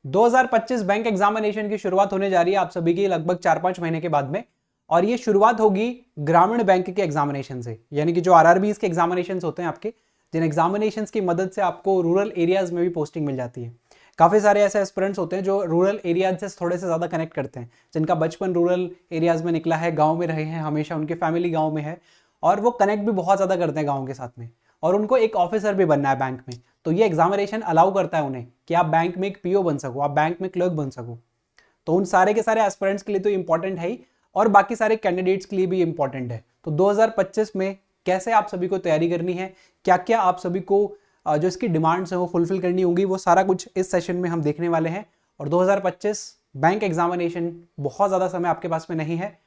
2025 bank examination की शुरुआत होने जा रही है आप सभी की लगभग 4-5 महीने के बाद में, और ये शुरुआत होगी ग्रामीण बैंक के एग्जामिनेशन से, यानी कि जो आरआरबीज के एग्जामिनेशन होते हैं आपके, जिन एग्जामिनेशन की मदद से आपको रूरल एरियाज में भी पोस्टिंग मिल जाती है। काफ़ी सारे ऐसे एस्पिरेंट्स होते हैं जो रूरल एरियाज से थोड़े से ज़्यादा कनेक्ट करते हैं, जिनका बचपन रूरल एरियाज में निकला है, गाँव में रहे हैं हमेशा, उनकी फैमिली गाँव में है और वो कनेक्ट भी बहुत ज़्यादा करते हैं गाँव के साथ में, और उनको एक ऑफिसर भी बनना है बैंक में। तो ये एग्जामिनेशन अलाउ करता है उन्हें कि आप बैंक में एक पीओ बन सको, आप बैंक में क्लर्क बन सको। तो उन सारे के सारे एस्पिरेंट्स के लिए तो इंपॉर्टेंट है ही, और बाकी सारे कैंडिडेट्स के लिए भी इंपॉर्टेंट है। तो 2025 में कैसे आप सभी को तैयारी करनी है, क्या क्या आप सभी को जो इसकी डिमांड्स हैं वो फुलफिल करनी होंगी, वो सारा कुछ इस सेशन में हम देखने वाले हैं। और 2025 बैंक एग्जामिनेशन बहुत ज़्यादा समय आपके पास में नहीं है,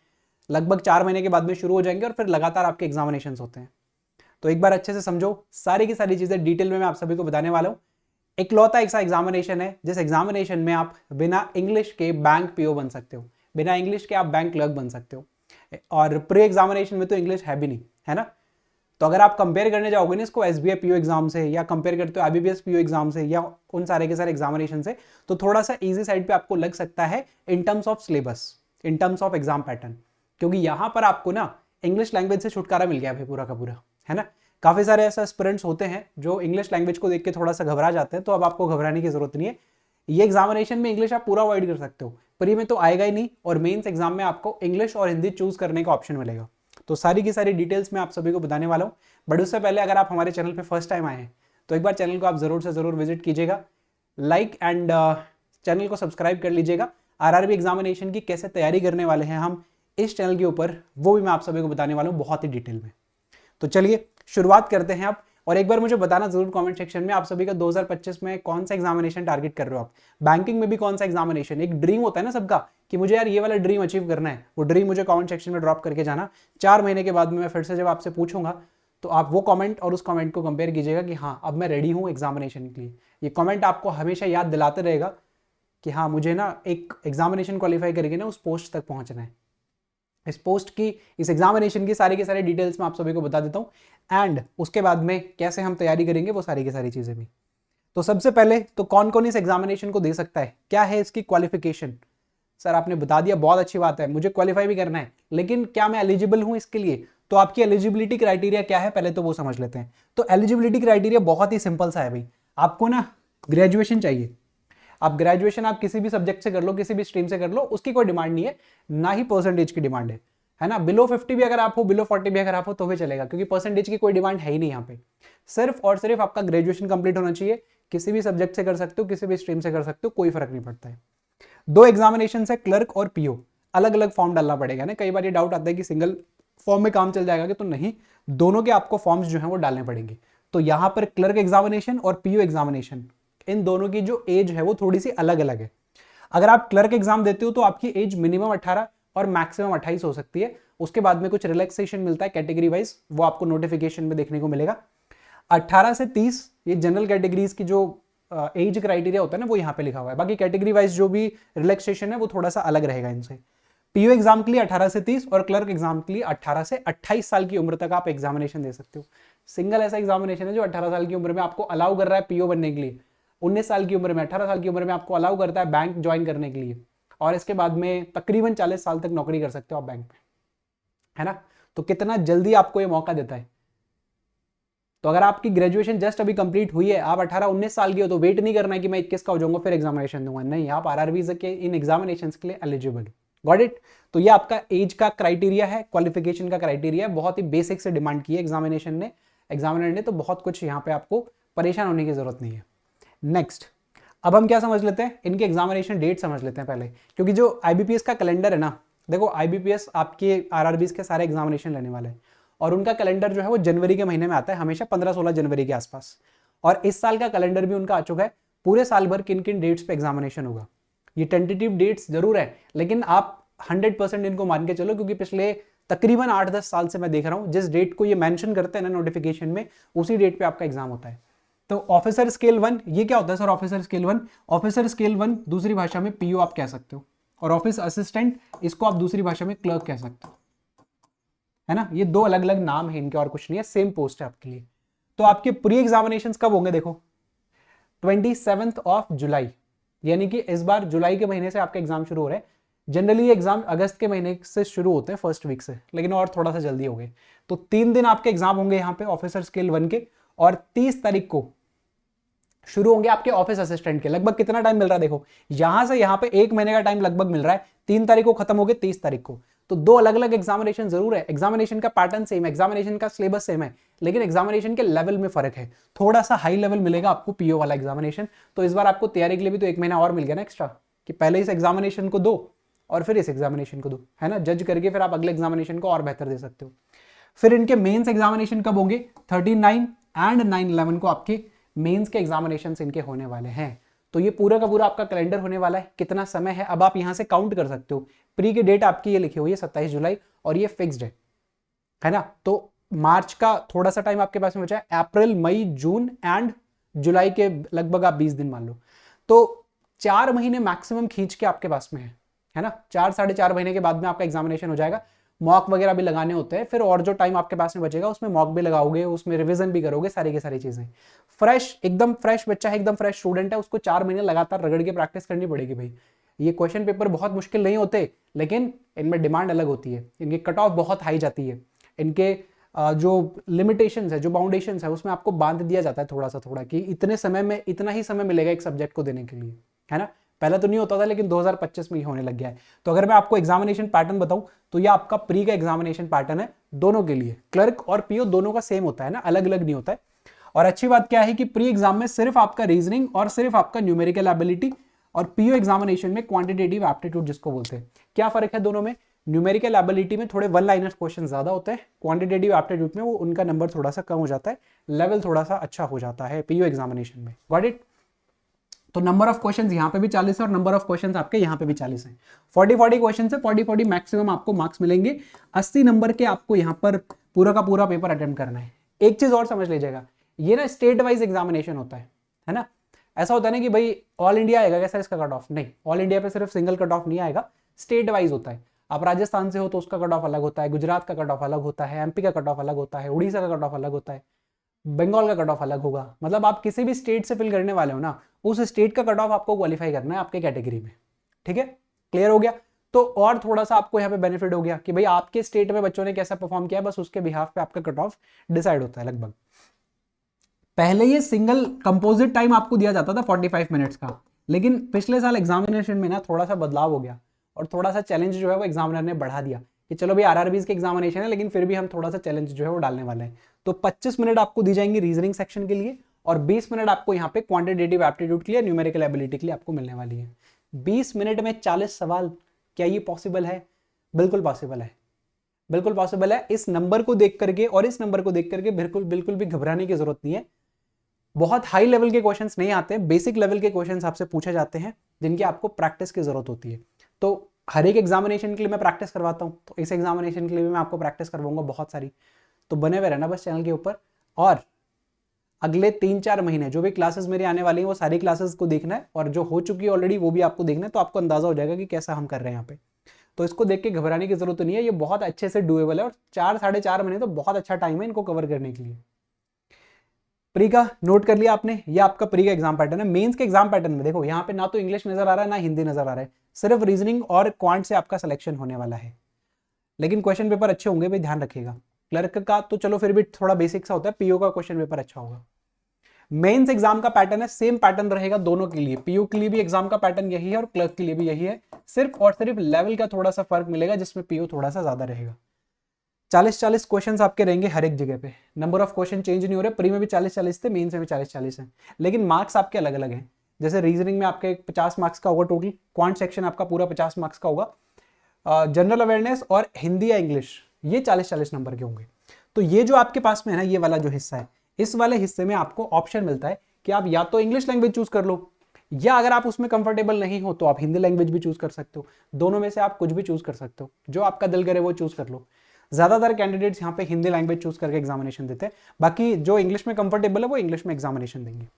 लगभग 4 महीने के बाद में शुरू हो जाएंगे और फिर लगातार आपके एग्जामिनेशन होते हैं। तो एक बार अच्छे से समझो, सारी की सारी चीज़ें डिटेल में मैं आप सभी को बताने वाला हूँ। इकलौता ऐसा एग्जामिनेशन है जिस एग्जामिनेशन में आप बिना इंग्लिश के बैंक पीओ बन सकते हो, बिना इंग्लिश के आप बैंक क्लर्क बन सकते हो, और प्री एग्जामिनेशन में तो इंग्लिश है भी नहीं, है ना। तो अगर आप कंपेयर करने जाओगे ना इसको एसबीआई पीओ एग्जाम से, या कंपेयर करते हो आईबीपीएस पीओ एग्जाम से, या उन सारे के सारे एग्जामिनेशन से, तो थोड़ा सा इजी साइड पे आपको लग सकता है in terms of syllabus, in terms of exam pattern, क्योंकि यहाँ पर आपको ना इंग्लिश लैंग्वेज से छुटकारा मिल गया है पूरा का पूरा, है ना। काफ़ी सारे ऐसे एस्पिरेंट्स होते हैं जो इंग्लिश लैंग्वेज को देख के थोड़ा सा घबरा जाते हैं, तो अब आपको घबराने की जरूरत नहीं है। ये एग्जामिनेशन में इंग्लिश आप पूरा अवॉइड कर सकते हो, प्री में तो आएगा ही नहीं, और मेंस एग्जाम में आपको इंग्लिश और हिंदी चूज करने का ऑप्शन मिलेगा। तो सारी की सारी डिटेल्स मैं आप सभी को बताने वाला हूँ। बट उससे पहले अगर आप हमारे चैनल पर फर्स्ट टाइम आए हैं तो एक बार चैनल को आप जरूर से जरूर विजिट कीजिएगा, लाइक एंड चैनल को सब्सक्राइब कर लीजिएगा। आरआरबी एग्जामिनेशन की कैसे तैयारी करने वाले हैं हम इस चैनल के ऊपर, वो भी मैं आप सभी को बताने वाला हूँ बहुत ही डिटेल में। तो चलिए शुरुआत करते हैं आप, और एक बार मुझे बताना जरूर कमेंट सेक्शन में आप सभी का 2025 में कौन सा एग्जामिनेशन टारगेट कर रहे हो आप, बैंकिंग में भी कौन सा एग्जामिनेशन। एक ड्रीम होता है ना सबका कि मुझे यार ये वाला ड्रीम अचीव करना है, वो ड्रीम मुझे कमेंट सेक्शन में ड्रॉप करके जाना। 4 महीने के बाद में मैं फिर से जब आपसे पूछूंगा तो आप वो कमेंट और उस कमेंट को कंपेयर कीजिएगा कि हाँ अब मैं रेडी हूँ एग्जामिनेशन के लिए। ये कमेंट आपको हमेशा याद दिलाते रहेगा कि हाँ मुझे ना एक एग्जामिनेशन क्वालिफाई करके ना उस पोस्ट तक पहुंचना है। इस पोस्ट की, इस एग्जामिनेशन की सारी के सारे डिटेल्स मैं आप सभी को बता देता हूँ, एंड उसके बाद में कैसे हम तैयारी करेंगे वो सारी की सारी चीज़ें भी। तो सबसे पहले तो कौन कौन इस एग्जामिनेशन को दे सकता है, क्या है इसकी क्वालिफिकेशन। सर आपने बता दिया, बहुत अच्छी बात है, मुझे क्वालिफाई भी करना है, लेकिन क्या मैं एलिजिबल हूँ इसके लिए। तो आपकी एलिजिबिलिटी क्राइटेरिया क्या है पहले तो वो समझ लेते हैं। तो एलिजिबिलिटी क्राइटेरिया बहुत ही सिंपल सा है भाई, आपको ना ग्रेजुएशन चाहिए। आप ग्रेजुएशन आप किसी भी सब्जेक्ट से कर लो, किसी भी स्ट्रीम से कर लो, उसकी कोई डिमांड नहीं है, ना ही परसेंटेज की डिमांड है ना। बिलो 50 भी अगर आप हो, बिलो 40 भी अगर आप हो तो भी चलेगा, क्योंकि परसेंटेज की कोई डिमांड है ही नहीं यहाँ पे। सिर्फ और सिर्फ आपका ग्रेजुएशन कंप्लीट होना चाहिए, किसी भी सब्जेक्ट से कर सकते हो, किसी भी स्ट्रीम से कर सकते हो, कोई फर्क नहीं पड़ता है। 2 एग्जामिनेशन है, क्लर्क और पीओ, अलग अलग फॉर्म डालना पड़ेगा ना। कई बार ये डाउट आता है कि सिंगल फॉर्म में काम चल जाएगा, कि तो नहीं, दोनों के आपको फॉर्म्स जो है वो डालने पड़ेंगे। तो यहाँ पर क्लर्क एग्जामिनेशन और पीओ एग्जामिनेशन, इन दोनों की जो एज है वो थोड़ी सी अलग अलग है। अगर आप क्लर्क एग्जाम देते हो तो आपकी एज मिनिमम 18 और मैक्सिमम 28 हो सकती है। उसके बाद में कुछ रिलैक्सेशन मिलता है कैटेगरी वाइज, वो आपको नोटिफिकेशन में देखने को मिलेगा। 18 से 30 ये जनरल कैटेगरीज की जो एज क्राइटेरिया होता है ना, वो यहाँ पे लिखा हुआ है। बाकी कैटेगरी वाइज जो भी रिलैक्सेशन है वो थोड़ा सा अलग रहेगा इनसे। पीओ एग्जाम के लिए 18 से 30 और क्लर्क एग्जाम के लिए 18 से 28 साल की उम्र तक आप एग्जामिनेशन दे सकते हो। सिंगल ऐसा एग्जामिनेशन है जो 18 साल की उम्र में आपको अलाउ कर रहा है पीओ बनने के लिए, 19 साल की उम्र में, 18 साल की उम्र में आपको अलाउ करता है बैंक ज्वाइन करने के लिए, और इसके बाद में तकरीबन 40 साल तक नौकरी कर सकते हो आप बैंक में, है ना। तो कितना जल्दी आपको ये मौका देता है। तो अगर आपकी ग्रेजुएशन जस्ट अभी कंप्लीट हुई है, आप 18-19 साल की हो, तो वेट नहीं करना है कि मैं 21 का हो जाऊंगा फिर एग्जामिनेशन दूंगा, नहीं, आप आरआरबी के इन एग्जामिनेशन के लिए एलिजिबल हो। Got it. तो ये आपका एज का क्राइटेरिया है, क्वालिफिकेशन का क्राइटेरिया है, बहुत ही बेसिक से डिमांड की है एग्जामिनेशन ने, एग्जामिनर ने, तो बहुत कुछ यहाँ पे आपको परेशान होने की जरूरत नहीं है। नेक्स्ट, अब हम क्या समझ लेते हैं, इनके एग्जामिनेशन डेट समझ लेते हैं पहले, क्योंकि जो आईबीपीएस का कैलेंडर है ना, देखो आईबीपीएस आपके आरआरबीज के सारे एग्जामिनेशन लेने वाले हैं, और उनका कैलेंडर जो है वो जनवरी के महीने में आता है, हमेशा 15-16 जनवरी के आसपास। और इस साल का कैलेंडर भी उनका आ चुका है, पूरे साल भर किन किन डेट्स पे एग्जामिनेशन होगा। ये टेंटेटिव डेट्स जरूर है, लेकिन आप 100% इनको मान के चलो, क्योंकि पिछले तकरीबन 8-10 साल से मैं देख रहा हूँ जिस डेट को ये मेंशन करते हैं ना नोटिफिकेशन में, उसी डेट पे आपका एग्जाम होता है। तो ऑफिसर स्केल 1 ये क्या होता है sir? Officer scale 1, officer scale 1 दूसरी भाषा में पीओ आप कह सकते हो, और ऑफिस असिस्टेंट इसको आप दूसरी भाषा में क्लर्क कह सकते हो, है ना। ये 2 अलग अलग नाम है इनके, और कुछ नहीं है, सेम पोस्ट है आपके लिए। तो आपके प्री एग्जामिनेशन कब होंगे? देखो 27 जुलाई, यानी कि इस बार जुलाई के महीने से आपके एग्जाम शुरू हो रहे हैं। जनरली एग्जाम अगस्त के महीने से शुरू होते हैं, फर्स्ट वीक से, लेकिन और थोड़ा सा जल्दी हो गए। तो 3 दिन आपके एग्जाम होंगे यहाँ पे ऑफिसर स्केल 1 के, और 30 तारीख को शुरू होंगे आपके ऑफिस असिस्टेंट के। लगभग कितना टाइम मिल रहा है देखो, यहां से यहां पे 1 महीने का टाइम लगभग मिल रहा है। 3 तारीख को खत्म हो गए, 30 तारीख को। तो 2 अलग अलग एग्जामिनेशन जरूर है, एग्जामिनेशन का पैटर्न सेम है, एग्जामिनेशन का सिलेबस सेम है, लेकिन एग्जामिनेशन के लेवल में फर्क है। थोड़ा सा हाई लेवल मिलेगा आपको पीओ वाला एग्जामिनेशन। तो इस बार आपको तैयारी के लिए भी तो 1 महीना और मिल गया ना एक्स्ट्रा, कि पहले इस एग्जामिनेशन को दो और फिर इस एग्जामिनेशन को दो, है ना, जज करके फिर आप अगले एग्जामिनेशन को और बेहतर दे सकते हो। फिर इनके मेंस एग्जामिनेशन कब होंगे, 13/9 एंड 9/11 को आपके मेंस के एग्जामिनेशन इनके होने वाले हैं। तो ये पूरा का पूरा आपका कैलेंडर होने वाला है। कितना समय है अब आप यहां से काउंट कर सकते हो। प्री की डेट आपकी ये लिखी हुई है 27 जुलाई, और ये फिक्स्ड है ना। तो मार्च का थोड़ा सा टाइम आपके पास में बचा है, अप्रैल, मई, जून एंड जुलाई के लगभग आप 20 दिन मान लो। तो 4 महीने मैक्सिमम खींच के आपके पास में है ना। 4 साढ़े 4 महीने के बाद में आपका एग्जामिनेशन हो जाएगा। मॉक वगैरह भी लगाने होते हैं, फिर और जो टाइम आपके पास में बचेगा उसमें मॉक भी लगाओगे, उसमें रिवीजन भी करोगे, सारी की सारी चीजें। फ्रेश, एकदम फ्रेश बच्चा है, एकदम फ्रेश स्टूडेंट है, उसको 4 महीने लगातार रगड़ के प्रैक्टिस करनी पड़ेगी भाई। ये क्वेश्चन पेपर बहुत मुश्किल नहीं होते, लेकिन इनमें डिमांड अलग होती है, इनकी कट ऑफ बहुत हाई जाती है, इनके जो लिमिटेशंस है, जो बाउंडेशंस है, उसमें आपको बांध दिया जाता है थोड़ा सा थोड़ा, कि इतने समय में इतना ही समय मिलेगा एक सब्जेक्ट को देने के लिए, है ना। पहले तो नहीं होता था, लेकिन 2025 में ही होने लग गया है। तो अगर मैं आपको एग्जामिनेशन पैटर्न बताऊं तो ये आपका प्री का एग्जामिनेशन पैटर्न है दोनों के लिए, क्लर्क और पीओ दोनों का सेम होता है ना, अलग अलग नहीं होता है। और अच्छी बात क्या है कि प्री एग्जाम में सिर्फ आपका रीजनिंग और सिर्फ आपका न्यूमेरिकल एबिलिटी, और पीओ एग्जामिनेशन में क्वांटिटेटिव एप्टीट्यूड जिसको बोलते हैं। क्या फर्क है दोनों में, न्यूमेरिकल एबिलिटी में थोड़े 1 लाइनर क्वेश्चन ज्यादा होते हैं, क्वांटिटेटिव एप्टीट्यूड में वो उनका नंबर थोड़ा सा कम हो जाता है, लेवल थोड़ा सा अच्छा हो जाता है पीओ एग्जामिनेशन में। Got it. तो नंबर ऑफ क्वेश्चंस यहाँ पे भी 40 है और नंबर ऑफ क्वेश्चंस आपके यहाँ पे भी 40 हैं। 40 क्वेश्चन से 40 मैक्सिमम आपको मार्क्स मिलेंगे। 80 नंबर के आपको यहाँ पर पूरा का पूरा पेपर अटेम्प्ट करना है। एक चीज और समझ लीजिएगा, ये ना स्टेट वाइज एग्जामिनेशन होता है ना। ऐसा होता है ना कि भाई ऑल इंडिया आएगा कैसा इसका कट ऑफ, नहीं, ऑल इंडिया पे सिर्फ सिंगल कट ऑफ नहीं आएगा, स्टेट वाइज होता है। आप राजस्थान से हो तो उसका कट ऑफ अलग होता है, गुजरात का कट ऑफ अलग होता है, एमपी का कट ऑफ अलग होता है, उड़ीसा का कट ऑफ अलग होता है, बंगाल का कट ऑफ अलग होगा। मतलब आप किसी भी स्टेट से फिल करने वाले हो ना, उस स्टेट का कट ऑफ आपको क्वालिफाई करना है आपके कैटेगरी में। ठीक है, क्लियर हो गया। तो और थोड़ा सा आपको यहाँ पे बेनिफिट हो गया कि भाई आपके स्टेट में बच्चों ने कैसा परफॉर्म किया है, बस उसके बिहाफ पे आपका कट ऑफ डिसाइड होता है लगभग। पहले ये सिंगल कंपोजिट टाइम आपको दिया जाता था 45 मिनट्स का, लेकिन पिछले साल एग्जामिनेशन में ना थोड़ा सा बदलाव हो गया और थोड़ा सा चैलेंज जो है वो एग्जामिनर ने बढ़ा दिया कि चलो भाई आरआरबीज के एग्जामिनेशन है, लेकिन फिर भी हम थोड़ा सा चैलेंज जो है वो डालने वाले हैं। तो 25 मिनट आपको दी जाएंगी रीजनिंग सेक्शन के लिए और 20 मिनट आपको यहाँ पे क्वांटिटेटिव एप्टीट्यूड के लिए, न्यूमेरिकल एबिलिटी के लिए आपको मिलने वाली है। 20 मिनट में 40 सवाल, क्या ये पॉसिबल है? बिल्कुल पॉसिबल है, बिल्कुल पॉसिबल है। इस नंबर को देख करके और इस नंबर को देख करके बिल्कुल बिल्कुल भी घबराने की जरूरत नहीं है। बहुत हाई लेवल के क्वेश्चंस नहीं आते, बेसिक लेवल के क्वेश्चंस आपसे पूछे जाते हैं जिनकी आपको प्रैक्टिस की जरूरत होती है। तो हर एक एग्जामिनेशन के लिए मैं प्रैक्टिस करवाता हूँ, तो इस एग्जामिनेशन के लिए भी मैं आपको प्रैक्टिस करवाऊंगा बहुत सारी। तो बने हुए रहना बस चैनल के ऊपर, और अगले 3-4 महीने जो भी क्लासेस मेरी आने वाली हैं वो सारी क्लासेस को देखना है, और जो हो चुकी है ऑलरेडी वो भी आपको देखना है, तो आपको अंदाजा हो जाएगा कि कैसा हम कर रहे हैं यहाँ पे। तो इसको देख के घबराने की जरूरत नहीं है, ये बहुत अच्छे से डुएबल है, और 4-4.5 महीने तो बहुत अच्छा टाइम है इनको कवर करने के लिए। प्री का नोट कर लिया आपने, ये आपका प्री का एग्जाम पैटर्न है। मेंस के एग्जाम पैटर्न में देखो यहाँ पे ना तो इंग्लिश नजर आ रहा है ना हिंदी नजर आ रहा है, सिर्फ रीजनिंग और क्वांट से आपका सिलेक्शन होने वाला है। लेकिन क्वेश्चन पेपर अच्छे होंगे भाई, ध्यान रखिएगा। क्लर्क का तो चलो फिर भी थोड़ा बेसिक सा होता है, पीओ का क्वेश्चन पेपर अच्छा होगा। मेंस एग्जाम का पैटर्न है, सेम पैटर्न रहेगा दोनों के लिए, पीओ के लिए भी एग्जाम का पैटर्न यही है और क्लर्क के लिए भी यही है, सिर्फ और सिर्फ लेवल का थोड़ा सा फर्क मिलेगा जिसमें पीओ थोड़ा सा ज्यादा रहेगा। 40-40 क्वेश्चंस आपके रहेंगे हर एक जगह पे, नंबर ऑफ क्वेश्चन चेंज नहीं हो रहे। प्री में भी 40-40 थे, मेंस में भी 40-40 हैं, लेकिन मार्क्स आपके अलग अलग हैं। जैसे रीजनिंग में आपके 50 मार्क्स का होगा टोटल, क्वांट सेक्शन आपका पूरा 50 मार्क्स का होगा, जनरल अवेयरनेस और हिंदी या इंग्लिश ये 40-40 नंबर के होंगे। तो ये जो आपके पास में है ना, ये वाला जो हिस्सा है, इस वाले हिस्से में आपको ऑप्शन मिलता है कि आप या तो इंग्लिश लैंग्वेज चूज कर लो, या अगर आप उसमें कंफर्टेबल नहीं हो तो आप हिंदी लैंग्वेज भी चूज कर सकते हो। दोनों में से आप कुछ भी चूज कर सकते हो, जो आपका दिल करे वो चूज कर लो। ज्यादातर कैंडिडेट्स यहाँ पे हिंदी लैंग्वेज चूज करके एग्जामिनेशन देते हैं, बाकी जो इंग्लिश में कंफर्टेबल है वो इंग्लिश में एग्जामिनेशन देंगे।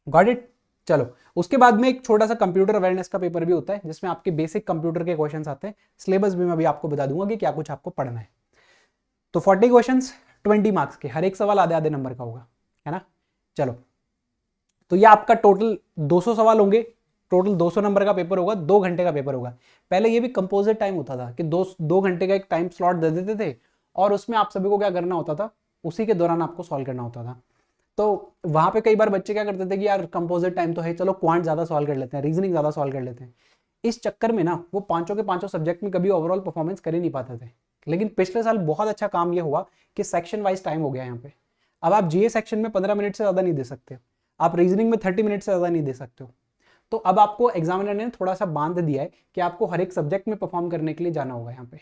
Got it. चलो उसके बाद में एक छोटा सा कंप्यूटर अवेयरनेस का पेपर भी होता है जिसमें आपके बेसिक कंप्यूटर के क्वेश्चंस आते हैं। सिलेबस भी मैं अभी आपको बता दूंगा कि क्या कुछ आपको पढ़ना है। तो 40 क्वेश्चंस 20 मार्क्स के, हर एक सवाल आधे आधे नंबर का होगा, है ना। चलो तो ये आपका टोटल 200 सवाल होंगे टोटल 200 नंबर का पेपर होगा, 2 घंटे का पेपर होगा। पहले ये भी कंपोजिट टाइम होता था कि 2 घंटे का एक टाइम स्लॉट दे देते थे और उसमें आप सभी को क्या करना होता था, उसी के दौरान आपको सॉल्व करना होता था। तो वहां पे कई बार बच्चे क्या करते थे कि यार कंपोजिट टाइम तो है, चलो क्वांट ज्यादा सॉल्व कर लेते हैं, रीजनिंग ज्यादा सॉल्व कर लेते हैं। इस चक्कर में ना वो पांचों के पांचों सब्जेक्ट में कभी ओवरऑल परफॉर्मेंस कर ही नहीं पाते थे। लेकिन पिछले साल बहुत अच्छा काम ये हुआ कि सेक्शन वाइज टाइम हो गया यहाँ पे। अब आप जीए सेक्शन में 15 मिनट से ज्यादा नहीं दे सकते, आप रीजनिंग में 30 मिनट से ज्यादा नहीं दे सकते हो। तो अब आपको एग्जामिनर ने थोड़ा सा बांध दिया है कि आपको हर एक सब्जेक्ट में परफॉर्म करने के लिए जाना होगा यहाँ पे,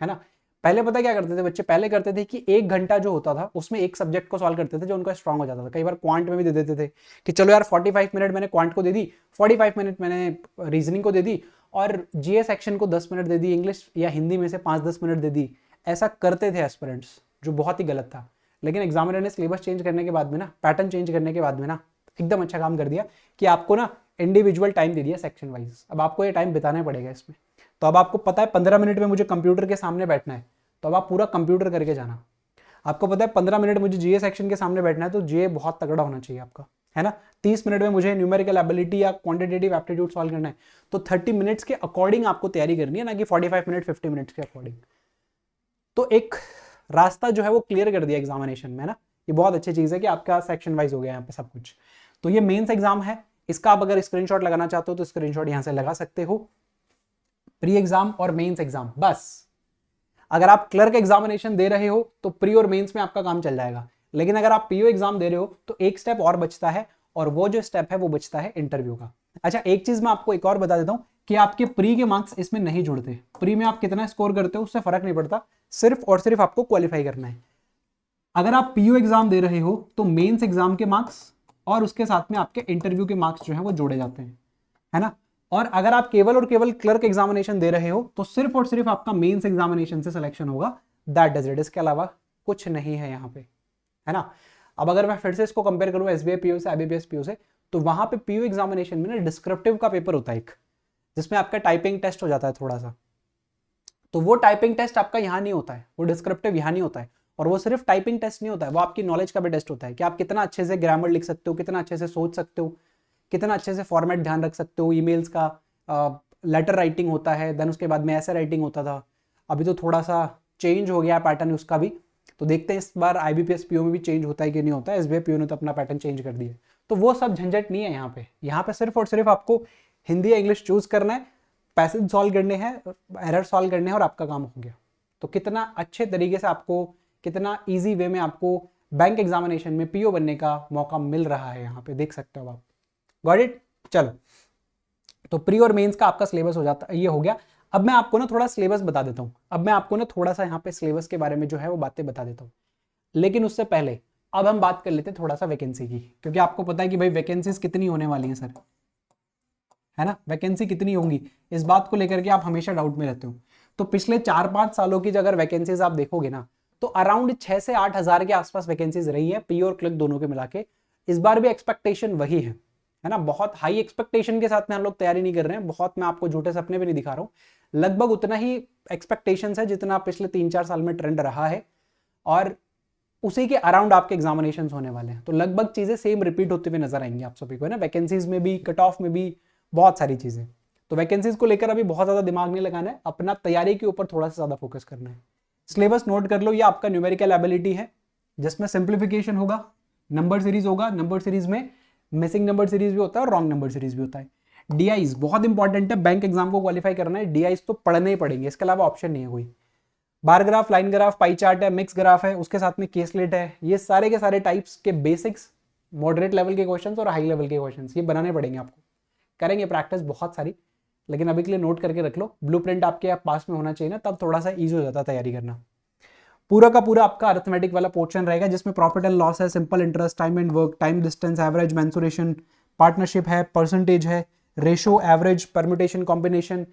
है ना। पहले पता क्या करते थे बच्चे, पहले करते थे कि 1 घंटा जो होता था उसमें एक सब्जेक्ट को सॉल्व करते थे जो उनका स्ट्रांग हो जाता था। कई बार क्वांट में भी दे देते थे कि चलो यार 45 मिनट मैंने क्वांट को दे दी, 45 मिनट मैंने रीजनिंग को दे दी, और जीए सेक्शन को 10 मिनट दे दी, इंग्लिश या हिंदी में से 5-10 मिनट दे दी। ऐसा करते थे एस्पिरेंट्स, जो बहुत ही गलत था। लेकिन एग्जामिनर ने सिलेबस चेंज करने के बाद में ना, पैटर्न चेंज करने के बाद में ना, एकदम अच्छा काम कर दिया कि आपको ना इंडिविजुअल टाइम दे दिया सेक्शन वाइज। अब आपको ये टाइम बिताना पड़ेगा इसमें। तो अब आपको पता है 15 मिनट में मुझे कंप्यूटर के सामने बैठना है, तो अब आप पूरा कंप्यूटर करके जाना। आपको पता है 15 मिनट मुझे जीए सेक्शन के सामने बैठना है, तो जीए बहुत तगड़ा होना चाहिए आपका, है ना। 30 मिनट में मुझे न्यूमेरिकल एबिलिटी या क्वांटिटेटिव एप्टीट्यूड सॉल्व करना है, तो 30 मिनट्स के अकॉर्डिंग आपको तैयारी करनी है, ना कि 45 मिनट 50 मिनट्स के अकॉर्डिंग। तो एक रास्ता जो है वो क्लियर कर दिया एग्जामिनेशन में, ना। ये बहुत अच्छी चीज है कि आपका सेक्शन वाइज हो गया यहाँ पे सब कुछ। तो ये मेंस एग्जाम है, इसका आप अगर स्क्रीनशॉट लगाना चाहते हो तो स्क्रीनशॉट यहां से लगा सकते हो। प्री एग्जाम और मेंस एग्जाम, बस अगर आप क्लर्क एग्जामिनेशन दे रहे हो तो प्री और मेंस में आपका काम चल जाएगा। लेकिन अगर आप पीओ एग्जाम दे रहे हो तो एक स्टेप और बचता है, और वो जो स्टेप है वो बचता है इंटरव्यू का। अच्छा, एक चीज मैं आपको एक और बता देता हूं कि आपके प्री के मार्क्स इसमें नहीं जुड़ते। प्री में आप कितना स्कोर करते हो उससे फर्क नहीं पड़ता, सिर्फ और सिर्फ आपको क्वालिफाई करना है। अगर आप पीओ एग्जाम दे रहे हो तो मेंस एग्जाम के मार्क्स और उसके साथ में आपके इंटरव्यू के मार्क्स जो है वो जोड़े जाते हैं, है ना। और अगर आप केवल और केवल क्लर्क एग्जामिनेशन दे रहे हो तो सिर्फ और सिर्फ आपका मेंस एग्जामिनेशन से सिलेक्शन होगा, दैट डज इट। इसके अलावा कुछ नहीं है यहाँ पे, है ना। अब अगर मैं फिर से इसको कंपेयर करूं एसबीआई पीओ से, आईबीपीएस पीओ से, तो वहां पे पीओ एग्जामिनेशन में ना डिस्क्रिप्टिव का पेपर होता है एक, जिसमें आपका टाइपिंग टेस्ट हो जाता है थोड़ा सा। तो वो टाइपिंग टेस्ट आपका यहाँ नहीं होता है, वो डिस्क्रिप्टिव यहाँ नहीं होता है। और वो सिर्फ टाइपिंग टेस्ट नहीं होता है, वो आपकी नॉलेज का भी टेस्ट होता है कि आप कितना अच्छे से ग्रामर लिख सकते हो, कितना अच्छे से सोच सकते हो, कितना अच्छे से फॉर्मेट ध्यान रख सकते हो। ईमेल्स का लेटर राइटिंग होता है, देन उसके बाद में ऐसे राइटिंग होता था, अभी तो थोड़ा सा चेंज हो गया पैटर्न उसका भी। तो देखते हैं इस बार आईबीपीएस पीओ में भी चेंज होता है कि नहीं होता है। एसबीआई पीओ ने तो अपना पैटर्न चेंज कर दिया। तो वो सब झंझट नहीं है यहाँ पे। यहाँ पे सिर्फ और सिर्फ आपको हिंदी या इंग्लिश चूज करना है, पैसेज सॉल्व करने हैं, एरर सॉल्व करने हैं, और आपका काम हो गया। तो कितना अच्छे तरीके से आपको, कितना इजी वे में आपको बैंक एग्जामिनेशन में पीओ बनने का मौका मिल रहा है, यहाँ पे देख सकते हो आप। Got it. चलो, तो प्री और मेंस का आपका सिलेबस हो जाता, ये हो गया। अब मैं आपको ना थोड़ा सिलेबस बता देता हूँ। अब मैं आपको ना थोड़ा सा यहाँ पे सिलेबस के बारे में जो है वो बातें बता देता हूँ। लेकिन उससे पहले अब हम बात कर लेते हैं थोड़ा सा वैकेंसी की, क्योंकि आपको पता है कि भाई वैकेंसीज कितनी होने वाली हैं सर, है ना। वैकेंसी कितनी होंगी, इस बात को लेकर के आप हमेशा डाउट में रहते हो। तो पिछले 4-5 सालों की अगर वैकेंसीज आप देखोगे ना, तो अराउंड 6 से 8 हजार के आसपास वैकेंसीज रही है, पी और क्लिक दोनों के मिला के। इस बार भी एक्सपेक्टेशन वही है ना। बहुत हाई एक्सपेक्टेशन के साथ में हम लोग तैयारी नहीं कर रहे हैं, बहुत, मैं आपको झूठे सपने भी नहीं दिखा रहा हूं। लगभग उतना ही एक्सपेक्टेशन है जितना पिछले 3-4 साल में ट्रेंड रहा है, और उसी के अराउंड आपके एग्जामिनेशन होने वाले हैं। तो लगभग चीजें सेम रिपीट होते हुए नजर आएंगी आप सभी को, है ना। वैकेंसीज में भी, कट ऑफ में भी, बहुत सारी चीजें। तो वैकेंसीज को लेकर अभी बहुत ज्यादा दिमाग नहीं लगाना है, अपना तैयारी के ऊपर थोड़ा सा ज्यादा फोकस करना है। सिलेबस नोट कर लो, ये आपका न्यूमेरिकल एबिलिटी है, जिसमें सिंप्लीफिकेशन होगा, नंबर सीरीज होगा, नंबर सीरीज में मिसिंग नंबर सीरीज भी होता है और रॉन्ग नंबर सीरीज भी होता है। डीआईज बहुत इंपॉर्टेंट है, बैंक एग्जाम को क्वालिफाई करना है, डीआईज तो पढ़ने ही पड़ेंगे, इसके अलावा ऑप्शन नहीं है कोई। Bar graph, line graph, pie chart है, मिक्स ग्राफ है, उसके साथ में केसलेट है, ये सारे के सारे टाइप्स के बेसिक्स, मॉडरेट लेवल के क्वेश्चंस और हाई लेवल के क्वेश्चंस, ये बनाने पड़ेंगे आपको। करेंगे प्रैक्टिस बहुत सारी, लेकिन अभी के लिए नोट करके रख लो। ब्लूप्रिंट आपके पास में होना चाहिए ना, तब थोड़ा सा इजी हो जाता है तैयारी करना। पूरा का पूरा आपका अरिथमेटिक वाला पोर्शन रहेगा, जिसमें प्रॉफिट एंड लॉस है, simple interest, time and work, time distance, average, mensuration, partnership है, परसेंटेज है, ratio, average, permutation, combination,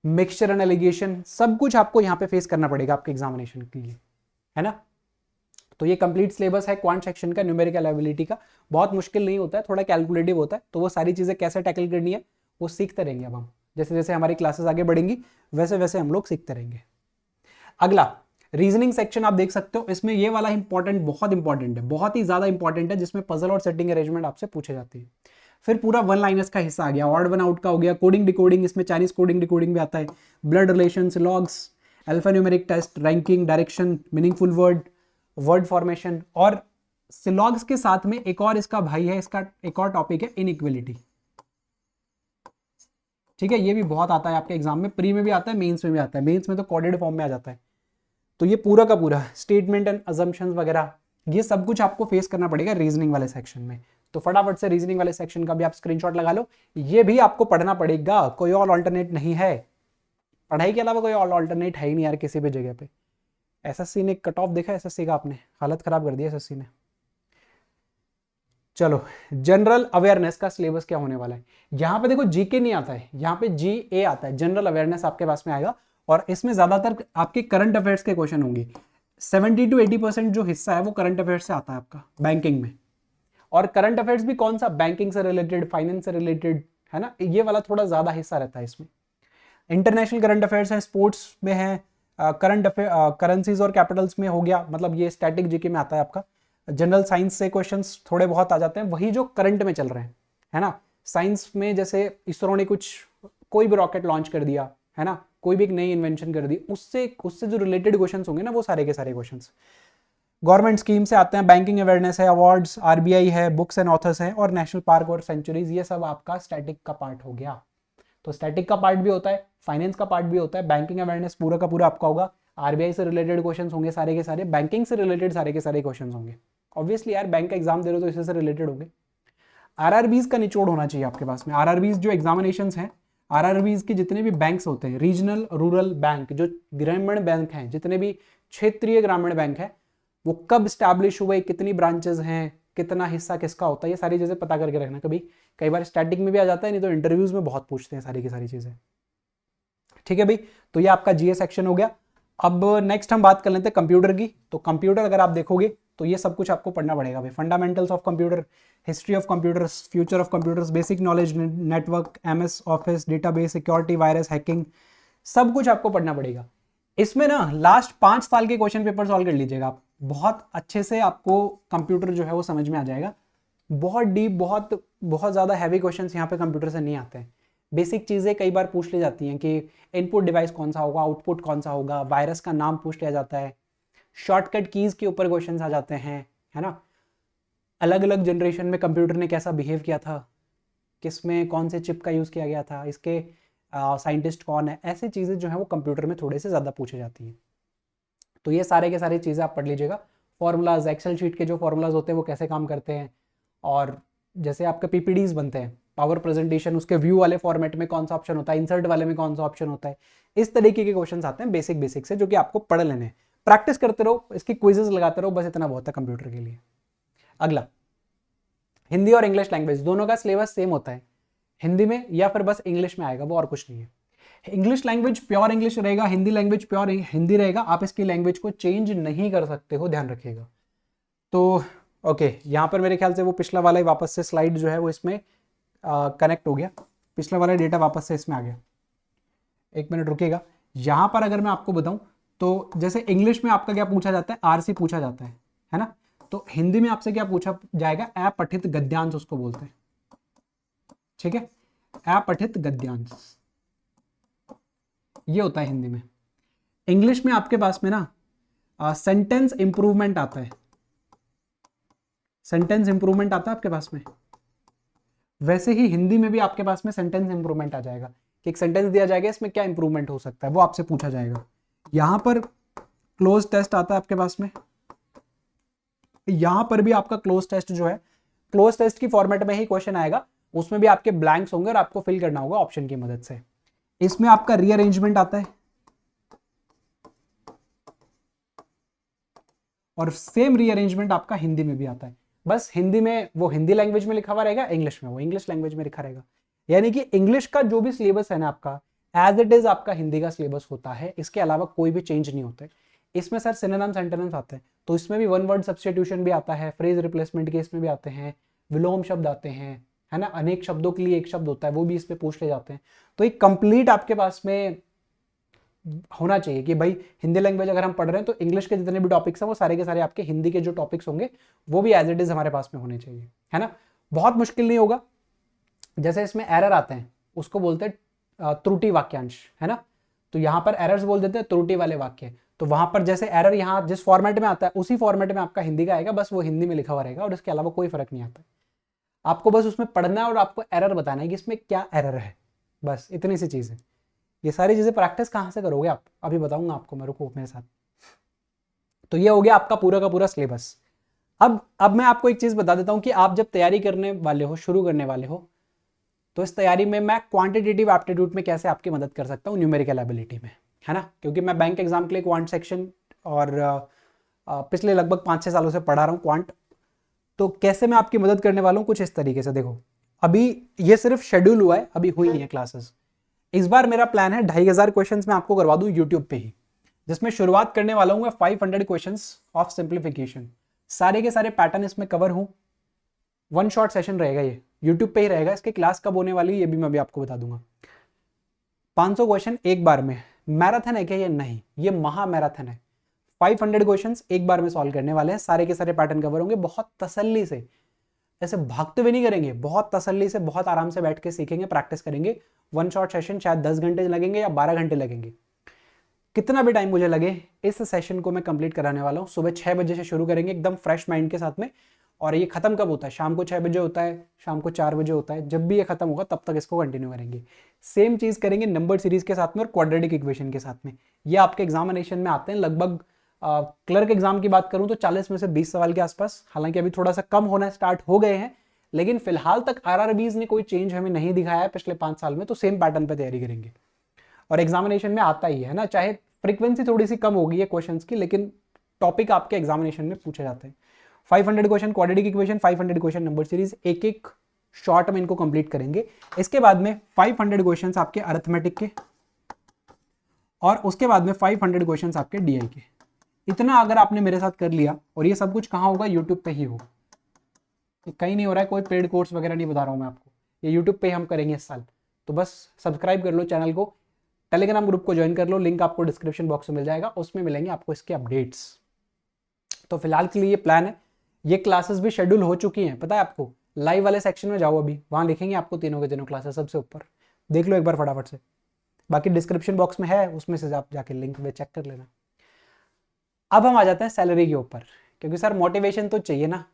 mixture and allegation, सब कुछ आपको यहाँ पे फेस करना पड़ेगा आपके एग्जामिनेशन के लिए, है ना। तो ये कंप्लीट सिलेबस है क्वांट सेक्शन का, न्यूमेरिकल एबिलिटी का। बहुत मुश्किल नहीं होता है, थोड़ा कैलकुलेटिव होता है। तो वो सारी चीजें कैसे टैकल करनी है वो सीखते रहेंगे। अब हम जैसे जैसे हमारी क्लासेस आगे बढ़ेंगी वैसे वैसे हम लोग सीखते रहेंगे। अगला रीजनिंग सेक्शन आप देख सकते हो, इसमें ये वाला इंपॉर्टेंट, बहुत इंपॉर्टेंट है, बहुत ही ज्यादा इंपॉर्टेंट है, जिसमें पजल और सेटिंग अरेंजमेंट आपसे पूछे जाते हैं। फिर पूरा वन लाइनर्स का हिस्सा आ गया, ऑड वन आउट का हो गया, कोडिंग डिकोडिंग, इसमें चाइनीज कोडिंग डिकोडिंग भी आता है, blood relations, logs, alphanumeric test, ranking, direction, meaningful word, word formation. और सिलॉग्स के साथ में एक और इसका भाई है, इसका एक और टॉपिक है इनइक्वलिटी। ठीक है, ये भी बहुत आता है आपके एग्जाम में, प्री में भी आता है, मेंस में भी आता है, मेंस में तो कोडेड फॉर्म में आ जाता है। तो ये पूरा का पूरा स्टेटमेंट एंड अजम्पशंस वगैरह ये सब कुछ आपको फेस करना पड़ेगा रीजनिंग वाले सेक्शन में। तो फटाफट से रीजनिंग वाले सेक्शन का भी आप स्क्रीनशॉट लगा लो, ये भी आपको पढ़ना पड़ेगा, कोई और ऑल्टरनेट नहीं है, पढ़ाई के अलावा कोई और ऑल्टरनेट है ही नहीं यार किसी भी जगह पे। एसएससी ने कट ऑफ देखा, एसएससी का आपने हालत खराब कर दिया एसएससी ने। चलो, जनरल अवेयरनेस का सिलेबस क्या होने वाला है, यहां पे देखो जीके नहीं आता है, यहाँ पे जीए आता है, जनरल अवेयरनेस आपके पास में आएगा, और इसमें ज्यादातर आपके करंट अफेयर्स के क्वेश्चन होंगे। 70 to 80% जो हिस्सा है वो करंट अफेयर्स से आता है आपका बैंकिंग में। और करंट अफेयर्स भी कौन सा, बैंकिंग से रिलेटेड, फाइनेंस से रिलेटेड, है ना, ये वाला थोड़ा ज्यादा हिस्सा रहता है इसमें। इंटरनेशनल करंट अफेयर्स है, स्पोर्ट्स में है, करंट अफेयर करेंसीज और कैपिटल्स में हो गया, मतलब ये स्टैटिक जीके में आता है आपका। जनरल साइंस से क्वेश्चंस थोड़े बहुत आ जाते हैं, वही जो करंट में चल रहे हैं, है ना। साइंस में जैसे इसरो ने कुछ कोई भी रॉकेट लॉन्च कर दिया, है ना, कोई भी एक नई इन्वेंशन कर दी, उससे जो रिलेटेड क्वेश्चंस होंगे ना, वो सारे के सारे क्वेश्चंस। गवर्नमेंट स्कीम से आते हैं, बैंकिंग अवेयरनेस है, अवार्ड्स, आरबीआई है, बुक्स एंड ऑथर्स हैं, और नेशनल पार्क और सेंचुरीज, ये सब आपका स्टैटिक का पार्ट हो गया। तो स्टैटिक का पार्ट भी होता है, फाइनेंस का पार्ट भी होता है, बैंकिंग अवेयरनेस पूरा का पूरा आपका होगा, आरबीआई से रिलेटेड क्वेश्चंस होंगे सारे के सारे, बैंकिंग से रिलेटेड सारे के सारे क्वेश्चंस होंगे। ऑब्वियसली यार बैंक का एग्जाम दे रहे हो तो इससे रिलेटेड होंगे। आरआरबीज का निचोड़ होना चाहिए आपके पास में, आरआरबीज जो एग्जामिनेशंस हैं, आरआरबीज के जितने भी बैंक्स होते हैं, रीजनल रूरल बैंक, जो ग्रामीण बैंक हैं, जितने भी क्षेत्रीय ग्रामीण बैंक है, वो कब स्टैब्लिश हुए, कितनी ब्रांचेस हैं, कितना हिस्सा किसका होता है, ये सारी चीजें पता करके रखना। कभी कई बार स्टैटिक में भी आ जाता है, नहीं तो इंटरव्यूज में बहुत पूछते हैं सारी की सारी चीजें। ठीक है भाई, तो ये आपका जीए सेक्शन हो गया। अब नेक्स्ट हम बात कर लेते हैं कंप्यूटर की। तो कंप्यूटर अगर आप देखोगे तो ये सब कुछ आपको पढ़ना पड़ेगा भाई, fundamentals of computer, history of computers, future of computers, basic knowledge, network, MS office, database, security, virus, hacking, सब कुछ आपको पढ़ना पड़ेगा। इसमें ना लास्ट 5 साल के क्वेश्चन पेपर सॉल्व कर लीजिएगा आप, बहुत अच्छे से आपको कंप्यूटर जो है वो समझ में आ जाएगा। बहुत डीप, बहुत बहुत ज़्यादा हैवी क्वेश्चंस यहाँ पे कंप्यूटर से नहीं आते हैं। बेसिक चीज़ें कई बार पूछ ली जाती हैं कि इनपुट डिवाइस कौन सा होगा, आउटपुट कौन सा होगा, वायरस का नाम पूछ लिया जाता है, शॉर्टकट कीज़ के ऊपर क्वेश्चंस आ जाते हैं, है ना। अलग अलग जनरेशन में कंप्यूटर ने कैसा बिहेव किया था, किसमें कौन से चिप का यूज़ किया गया था, इसके साइंटिस्ट कौन है, ऐसी चीज़ें जो है वो कंप्यूटर में थोड़े से ज़्यादा पूछी जाती हैं। तो ये सारे के सारी चीज़ें आप पढ़ लीजिएगा। फॉर्मूलाज, एक्सेल शीट के जो फॉर्मूलाज होते हैं वो कैसे काम करते हैं, और जैसे आपके पीपीडीज बनते हैं, पावर प्रेजेंटेशन, उसके व्यू वाले फॉर्मेट में कौन सा ऑप्शन होता है, इंसर्ट वाले में कौन सा ऑप्शन होता है, इस तरीके के क्वेश्चंस आते हैं बेसिक बेसिक से, जो कि आपको पढ़ लेने हैं। प्रैक्टिस करते रहो, इसकी क्विजेस लगाते रहो, बस इतना बहुत है कंप्यूटर के लिए। अगला, हिंदी और इंग्लिश लैंग्वेज दोनों का सिलेबस सेम होता है, हिंदी में या फिर बस इंग्लिश में आएगा, वो और कुछ नहीं है। इंग्लिश लैंग्वेज प्योर इंग्लिश रहेगा, हिंदी लैंग्वेज प्योर हिंदी रहेगा, आप इसकी लैंग्वेज को चेंज नहीं कर सकते हो, ध्यान रखिएगा। तो ओके, यहाँ पर मेरे ख्याल से वो पिछला वाला ही वापस से स्लाइड जो है वो इसमें कनेक्ट हो गया, पिछला वाला डेटा वापस से इसमें आ गया। एक मिनट रुकिएगा, यहाँ पर अगर मैं आपको बताऊं तो जैसे इंग्लिश में आपका क्या पूछा जाता है, आरसी पूछा जाता है ना। तो हिंदी में आपसे क्या पूछा जाएगा, अपठित गद्यांश उसको बोलते हैं। ठीक है, अपठित गद्यांश ये होता है हिंदी में। इंग्लिश में आपके पास में ना सेंटेंस इंप्रूवमेंट आता है, सेंटेंस इंप्रूवमेंट आता है आपके पास में। वैसे ही हिंदी में भी आपके पास में सेंटेंस इंप्रूवमेंट आ जाएगा कि एक सेंटेंस दिया जाएगा, इसमें क्या इंप्रूवमेंट हो सकता है वो आपसे पूछा जाएगा। यहां पर क्लोज टेस्ट आता है आपके पास में, यहां पर भी आपका क्लोज टेस्ट जो है, क्लोज टेस्ट की फॉर्मेट में ही क्वेश्चन आएगा, उसमें भी आपके ब्लैंक्स होंगे और आपको फिल करना होगा ऑप्शन की मदद से। इसमें आपका रीअरेंजमेंट आता है, और सेम रीअरेंजमेंट आपका हिंदी में भी आता है, बस हिंदी में वो हिंदी लैंग्वेज में लिखा हुआ रहेगा, इंग्लिश में वो इंग्लिश लैंग्वेज में लिखा रहेगा। यानी कि इंग्लिश का जो भी सिलेबस है ना आपका, एज इट इज आपका हिंदी का सिलेबस होता है, इसके अलावा कोई भी चेंज नहीं होता है। इसमें सर सिनोनिम्स एंटोनिम्स आते हैं, तो इसमें भी वन वर्ड सब्स्टिट्यूशन भी आता है, फ्रेज रिप्लेसमेंट के इसमें भी आते हैं, विलोम शब्द आते हैं, है ना, अनेक शब्दों के लिए एक शब्द होता है, वो भी इस पे पूछ ले जाते हैं। तो एक कंप्लीट आपके पास में होना चाहिए कि भाई हिंदी लैंग्वेज अगर हम पढ़ रहे हैं तो इंग्लिश के जितने भी टॉपिक्स हैं वो सारे के सारे आपके हिंदी के जो टॉपिक्स होंगे वो भी एज इट इज हमारे पास में होने चाहिए, है ना। बहुत मुश्किल नहीं होगा, जैसे इसमें एरर आते हैं उसको बोलते हैं त्रुटि वाक्यांश, है ना। तो यहाँ पर एरर्स बोल देते हैं त्रुटि वाले वाक्य। तो वहां पर जैसे एरर यहाँ जिस फॉर्मेट में आता है उसी फॉर्मेट में आपका हिंदी का आएगा, बस वो हिंदी में लिखा हुआ रहेगा और इसके अलावा कोई फर्क नहीं आता। आपको बस उसमें पढ़ना है और आपको एरर बताना है कि इसमें क्या एरर है, बस इतनी सी चीज़ है। ये सारी चीज़ें प्रैक्टिस कहाँ से करोगे आप, अभी बताऊंगा आपको, मैं रुको मेरे साथ। तो ये हो गया आपका पूरा का पूरा सिलेबस। अब मैं आपको एक चीज़ बता देता हूँ कि आप जब तैयारी करने वाले हो, शुरू करने वाले हो, तो इस तैयारी में मैं क्वांटिटेटिव एप्टीट्यूड में कैसे आपकी मदद कर सकता हूँ न्यूमेरिकल एबिलिटी में, है ना। क्योंकि मैं बैंक एग्जाम के लिए क्वांट सेक्शन और पिछले लगभग 5-6 सालों से पढ़ा रहा हूँ क्वांट। तो कैसे मैं आपकी मदद करने वाला हूँ कुछ इस तरीके से। देखो अभी ये सिर्फ शेड्यूल हुआ है, अभी हुई नहीं है क्लासेस। इस बार मेरा प्लान है 2500 क्वेश्चन मैं आपको करवा दूँ यूट्यूब पे ही, जिसमें शुरुआत करने वाला हूँ मैं 500 क्वेश्चन ऑफ सिंप्लीफिकेशन। सारे के सारे पैटर्न इसमें कवर हूँ। वन शॉट सेशन रहेगा, ये यूट्यूब पे ही रहेगा। इसकी क्लास कब होने वाली है ये भी मैं अभी आपको बता दूंगा। 500 क्वेश्चन एक बार में। मैराथन है क्या ये? नहीं, ये महा मैराथन है। 500 क्वेश्चंस एक बार में सॉल्व करने वाले हैं, सारे के सारे पैटर्न कवर होंगे। बहुत तसल्ली से, ऐसे भागते हुए नहीं करेंगे, बहुत तसल्ली से, बहुत आराम से बैठ के सीखेंगे, प्रैक्टिस करेंगे। वन शॉट सेशन शायद 10 घंटे लगेंगे या 12 घंटे लगेंगे, कितना भी टाइम मुझे लगे इस सेशन को मैं कंप्लीट कराने वाला हूँ। सुबह 6 बजे से शुरू करेंगे एकदम फ्रेश माइंड के साथ में, और ये खत्म कब होता है? शाम को 6 बजे होता है, शाम को 4 बजे होता है। जब भी ये खत्म होगा तब तक इसको कंटिन्यू करेंगे। सेम चीज़ करेंगे नंबर सीरीज के साथ में और क्वाड्रेटिक इक्वेशन के साथ में। ये आपके एग्जामिनेशन में आते हैं लगभग। क्लर्क एग्जाम की बात करूं तो 40 में से 20 सवाल के आसपास। हालांकि अभी थोड़ा सा कम होना स्टार्ट हो गए हैं, लेकिन फिलहाल तक आरआरबीज ने कोई चेंज हमें नहीं दिखाया है पिछले 5 साल में। तो सेम पैटर्न पे तैयारी करेंगे और एग्जामिनेशन में आता ही है ना। चाहे फ्रीक्वेंसी थोड़ी सी कम होगी है क्वेश्चंस की, लेकिन टॉपिक आपके एग्जामिनेशन में पूछे जाते हैं। 500 question quadratic equation, 500 question number series, एक एक शॉर्ट में इनको कंप्लीट करेंगे। इसके बाद में 500 क्वेश्चन आपके अरिथमेटिक के, और उसके बाद में 500 क्वेश्चन आपके डीआई के। इतना अगर आपने मेरे साथ कर लिया, और ये सब कुछ कहाँ होगा? यूट्यूब पे ही होगा, कहीं नहीं हो रहा है, कोई पेड कोर्स वगैरह नहीं बता रहा हूँ मैं आपको, ये यूट्यूब पे हम करेंगे इस साल। तो बस सब्सक्राइब कर लो चैनल को, टेलीग्राम ग्रुप को ज्वाइन कर लो, लिंक आपको डिस्क्रिप्शन बॉक्स में मिल जाएगा, उसमें मिलेंगे आपको इसके अपडेट्स। तो फिलहाल के लिए ये प्लान है। ये क्लासेस भी शेड्यूल हो चुकी हैं, पता है आपको। लाइव वाले सेक्शन में जाओ, अभी वहां लिखेंगे आपको तीनों के तीनों क्लासेस सबसे ऊपर, देख लो एक बार फटाफट से। बाकी डिस्क्रिप्शन बॉक्स में है, उसमें से आप जाके लिंक में चेक कर लेना। अब हम आ जाते हैं सैलरी के ऊपर, क्योंकि सर मोटिवेशन तो चाहिए ना,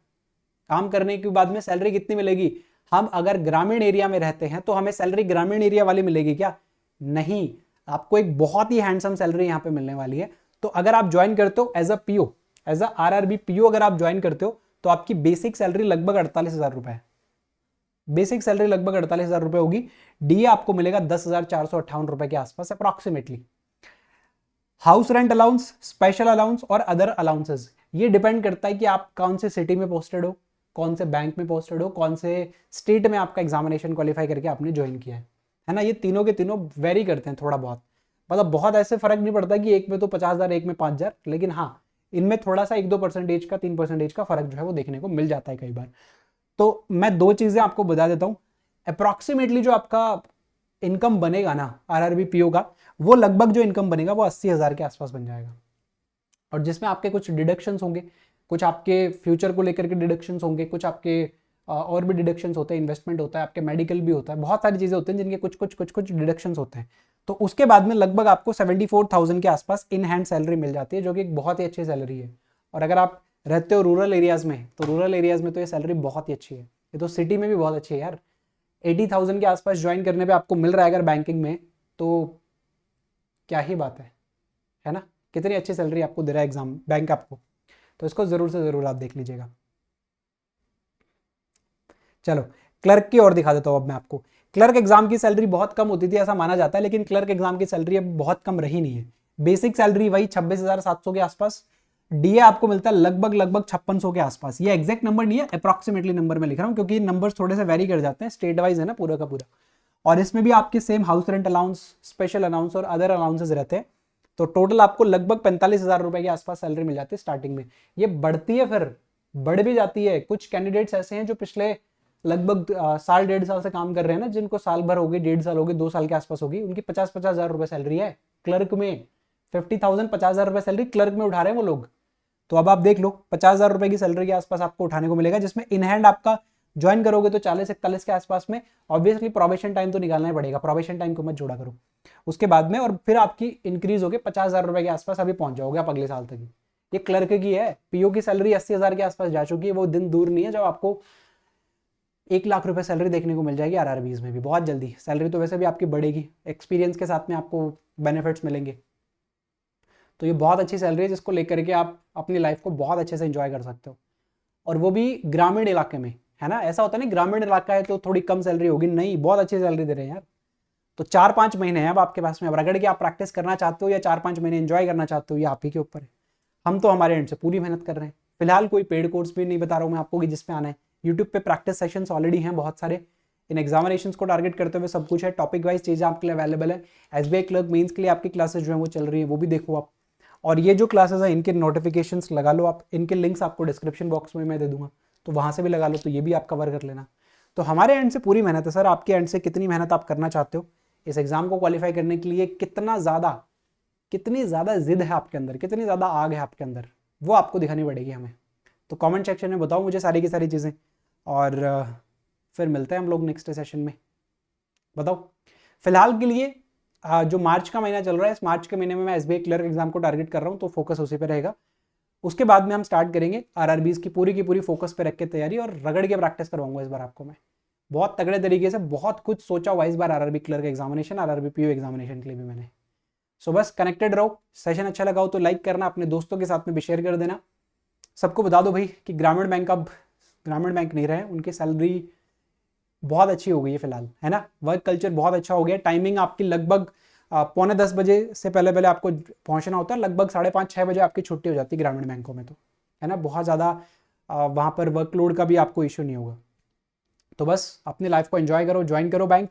काम करने के बाद में सैलरी कितनी मिलेगी? हम अगर ग्रामीण एरिया में रहते हैं तो हमें सैलरी ग्रामीण एरिया वाली मिलेगी क्या? नहीं, आपको एक बहुत ही हैंडसम सैलरी यहाँ पे मिलने वाली है। तो अगर आप ज्वाइन करते हो as a PO, as a RRB PO, अगर आप ज्वाइन करते हो तो आपकी बेसिक सैलरी लगभग 48,000 रुपए है। बेसिक सैलरी लगभग 48,000 रुपए होगी। डीए आपको मिलेगा 10,458 रुपए के आसपास approximately. House rent allowance, special allowance और अदर अलाउंसेस, ये डिपेंड करता है कि आप कौन से सिटी में पोस्टेड हो, कौन से बैंक में पोस्टेड हो, कौन से स्टेट में आपका एग्जामिनेशन क्वालिफाई करके आपने ज्वाइन किया है ना। ये तीनों के तीनों वेरी करते हैं थोड़ा बहुत, मतलब बहुत ऐसे फर्क नहीं पड़ता कि एक में तो 50,000 एक में 5,000, लेकिन हाँ इनमें थोड़ा सा 1-2% का 3% का फर्क जो है वो देखने को मिल जाता है कई बार। तो मैं 2 चीजें आपको बता देता हूँ। अप्रॉक्सीमेटली जो आपका इनकम बनेगा ना आरआरबी पीओ का, वो लगभग जो इनकम बनेगा वो 80,000 के आसपास बन जाएगा। और जिसमें आपके कुछ डिडक्शंस होंगे, कुछ आपके फ्यूचर को लेकर के डिडक्शंस होंगे, कुछ आपके और भी डिडक्शंस होते हैं, इन्वेस्टमेंट होता है, आपके मेडिकल भी होता है, बहुत सारी चीज़ें होती हैं जिनके कुछ कुछ कुछ कुछ डिडक्शंस होते हैं। तो उसके बाद में लगभग आपको 74,000 के आसपास इन हैंड सैलरी मिल जाती है, जो कि एक बहुत ही अच्छी सैलरी है। और अगर आप रहते हो रूरल एरियाज़ में, तो रूरल एरियाज़ में तो ये सैलरी बहुत ही अच्छी है। ये तो सिटी में भी बहुत अच्छी है यार। 80,000 के आसपास ज्वाइन करने पे आपको मिल रहा है अगर बैंकिंग में, तो क्या ही बात है ना। कितनी अच्छी सैलरी आपको दे रहा है एग्जाम बैंक आपको। तो इसको ज़रूर से ज़रूर आप देख लीजिएगा। चलो क्लर्क की ओर दिखा देता हूँ अब मैं आपको। क्लर्क एग्जाम की सैलरी बहुत कम होती थी ऐसा माना जाता है, लेकिन क्लर्क एग्जाम की सैलरी अब बहुत कम रही नहीं है। बेसिक सैलरी वही 26,700 के आसपास, डीए आपको मिलता है लगभग 5600 के आसपास। ये एग्जैक्ट नंबर नहीं है, अप्रॉक्सीमेटली नंबर में लिख रहा हूँ, क्योंकि नंबर्स थोड़े से वेरी कर जाते हैं, स्टेट वाइज है ना पूरा का पूरा। और इसमें भी आपके same house rent allowance, special allowance और अदर अलाउंसेस रहते हैं। तो टोटल आपको लगभग 45,000 रुपए के आसपास सैलरी मिल जाती है स्टार्टिंग में। ये बढ़ती है, फिर बढ़ भी जाती है। कुछ कैंडिडेट्स ऐसे हैं जो पिछले लगभग साल 1.5 साल से काम कर रहे हैं ना, जिनको साल भर हो गई, 1.5 साल हो गई, 2 साल के आसपास होगी, उनकी 50,000 रुपए सैलरी है क्लर्क में। 50,000 50,000 रुपए सैलरी क्लर्क में उठा रहे हैं वो लोग। तो अब आप देख लो 50,000 रुपए की सैलरी के आसपास आपको उठाने को मिलेगा, जिसमें इन हैंड आपका ज्वाइन करोगे तो 40-41 के आसपास में। ऑब्वियसली प्रोबेशन टाइम तो निकालना ही पड़ेगा, प्रोबेशन टाइम को मत जोड़ा करो उसके बाद में, और फिर आपकी इंक्रीज होगी 50,000 रुपए के आसपास अभी पहुंच जाओगे आप अगले साल तक ही। ये क्लर्क की है, पीओ की सैलरी 80,000 के आसपास जा चुकी है, वो दिन दूर नहीं है जब आपको 1 लाख रुपए सैलरी देखने को मिल जाएगी आरआरबीज में भी बहुत जल्दी। सैलरी तो वैसे भी आपकी बढ़ेगी, एक्सपीरियंस के साथ में आपको बेनिफिट्स मिलेंगे। तो ये बहुत अच्छी सैलरी है जिसको लेकर के आप अपनी लाइफ को बहुत अच्छे से एंजॉय कर सकते हो, और वो भी ग्रामीण इलाके में, है ना। ऐसा होता नहीं ग्रामीण इलाका है तो थोड़ी कम सैलरी होगी, नहीं, बहुत अच्छी सैलरी दे रहे हैं यार। तो 4-5 महीने हैं अब आपके पास में, अब रगड़ के आप प्रैक्टिस करना चाहते हो या 4-5 महीने एंजॉय करना चाहते हो, ये आप ही के ऊपर है। हम तो हमारे एंड से पूरी मेहनत कर रहे हैं। फिलहाल कोई पेड कोर्स भी नहीं बता रहा हूँ मैं आपको कि जिस पे आना है। यूट्यूब पे प्रैक्टिस सेशंस ऑलरेडी हैं बहुत सारे, इन एग्जामिनेशंस को टारगेट करते हुए सब कुछ है, टॉपिक वाइज चीज़ें आपके लिए अवेलेबल है। एसबीआई क्लर्क मेंस के लिए आपकी क्लासेस जो है वो चल रही है, वो भी देखो आप। और ये जो क्लासेस है इनके नोटिफिकेशंस लगा लो आप, इनके लिंक्स आपको डिस्क्रिप्शन बॉक्स में मैं दे दूंगा, तो वहाँ से भी लगा लो, तो ये भी आप कवर कर लेना। तो हमारे एंड से पूरी मेहनत है सर, आपके एंड से कितनी मेहनत आप करना चाहते हो इस एग्जाम को क्वालिफाई करने के लिए, कितनी ज़्यादा जिद है आपके अंदर, कितनी ज़्यादा आग है आपके अंदर, वो आपको दिखानी पड़ेगी हमें। तो कमेंट सेक्शन में बताओ मुझे सारी की सारी चीज़ें, और फिर मिलते हैं हम लोग नेक्स्ट सेशन में। बताओ फिलहाल के लिए जो मार्च का महीना चल रहा है, इस मार्च के महीने में मैं एसबीआई क्लर्क एग्जाम को टारगेट कर रहा हूँ, तो फोकस उसी पे रहेगा। उसके बाद में हम स्टार्ट करेंगे आरआरबीज की पूरी फोकस पे रख के तैयारी, और रगड़ के प्रैक्टिस करवाऊंगा इस बार आपको मैं बहुत तगड़े तरीके से। बहुत कुछ सोचा हुआ इस बार RRB clerk examination, RRB PO examination के लिए भी मैंने। सो बस कनेक्टेड रहो। सेशन अच्छा लगा हो तो लाइक करना, अपने दोस्तों के साथ में भी शेयर कर देना। सबको बता दो भाई कि ग्रामीण बैंक अब ग्रामीण बैंक नहीं रहे, उनकी सैलरी बहुत अच्छी हो गई है फिलहाल, है ना। वर्क कल्चर बहुत अच्छा हो गया, टाइमिंग आपकी लगभग 9:45 बजे से पहले पहले आपको पहुंचना होता है, लगभग 5:30-6 बजे आपकी छुट्टी हो जाती है ग्रामीण बैंकों में, तो है ना, बहुत ज़्यादा वहाँ पर वर्कलोड का भी आपको इशू नहीं होगा। तो बस अपनी लाइफ को एंजॉय करो, ज्वाइन करो बैंक,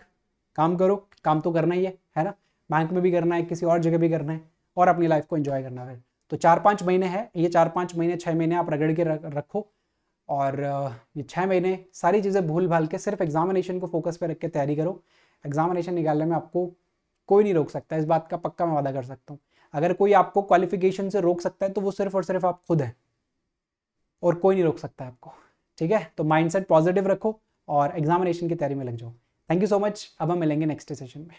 काम करो, काम तो करना ही है ना, बैंक में भी करना है, किसी और जगह भी करना है, और अपनी लाइफ को एंजॉय करना है। तो 4-5 महीने हैं, ये 4-5 महीने 6 महीने आप रगड़ के रखो, और ये 6 महीने सारी चीज़ें भूल भाल के सिर्फ एग्जामिनेशन को फोकस पे रख के तैयारी करो। एग्जामिनेशन निकालने में आपको कोई नहीं रोक सकता, इस बात का पक्का मैं वादा कर सकता हूँ। अगर कोई आपको क्वालिफिकेशन से रोक सकता है तो वो सिर्फ और सिर्फ आप खुद हैं, और कोई नहीं रोक सकता आपको, ठीक है। तो माइंडसेट पॉजिटिव रखो और एग्जामिनेशन की तैयारी में लग जाओ। थैंक यू सो मच, अब हम मिलेंगे नेक्स्ट सेशन में।